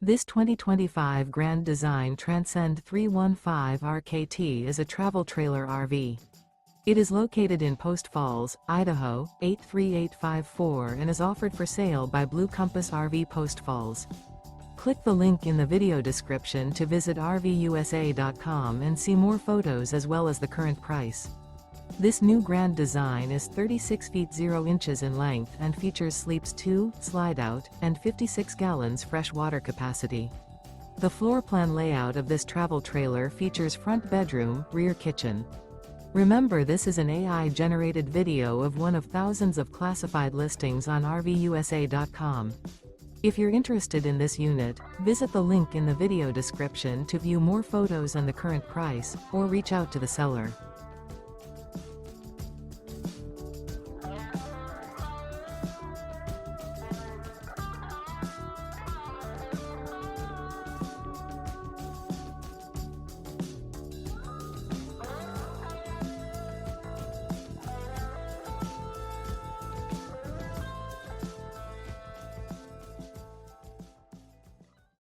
This 2025 Grand Design Transcend 315 RKT is a travel trailer RV. It is located in Post Falls, Idaho, 83854 and is offered for sale by Blue Compass RV Post Falls. Click the link in the video description to visit RVUSA.com and see more photos as well as the current price. This new Grand Design is 36 feet 0 inches in length and features sleeps 2, Slideout, and 56 gallons fresh water capacity. The floor plan layout of this travel trailer features front bedroom, rear kitchen. Remember, this is an AI-generated video of one of thousands of classified listings on RVUSA.com. If you're interested in this unit, visit the link in the video description to view more photos and the current price, or reach out to the seller.